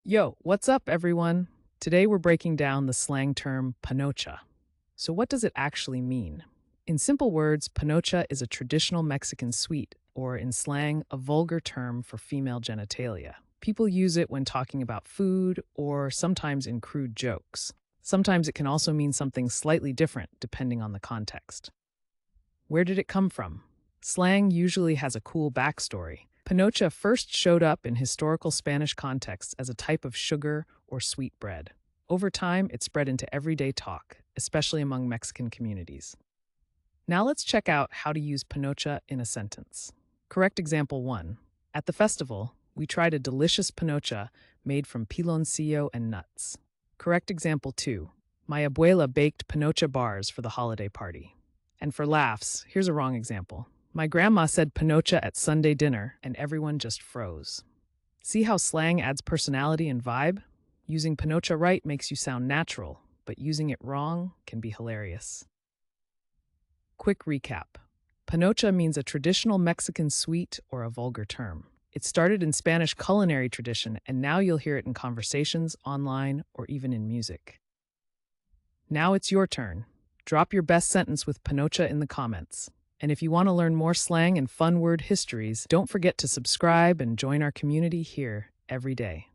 Yo, what's up, everyone? Today we're breaking down the slang term panocha. So, what does it actually mean? In simple words, panocha is a traditional Mexican sweet, or in slang, a vulgar term for female genitalia. People use it when talking about food or sometimes in crude jokes. Sometimes it can also mean something slightly different depending on the context. Where did it come from? Slang usually has a cool backstory. Panocha first showed up in historical Spanish contexts as a type of sugar or sweet bread. Over time, it spread into everyday talk, especially among Mexican communities. Now let's check out how to use panocha in a sentence. Correct example 1. At the festival, we tried a delicious panocha made from piloncillo and nuts. Correct example 2. My abuela baked panocha bars for the holiday party. And for laughs, here's a wrong example. My grandma said panocha at Sunday dinner, and everyone just froze. See how slang adds personality and vibe? Using panocha right makes you sound natural, but using it wrong can be hilarious. Quick recap. Panocha means a traditional Mexican sweet or a vulgar term. It started in Spanish culinary tradition, and now you'll hear it in conversations, online, or even in music. Now it's your turn. Drop your best sentence with panocha in the comments. And if you want to learn more slang and fun word histories, don't forget to subscribe and join our community here every day.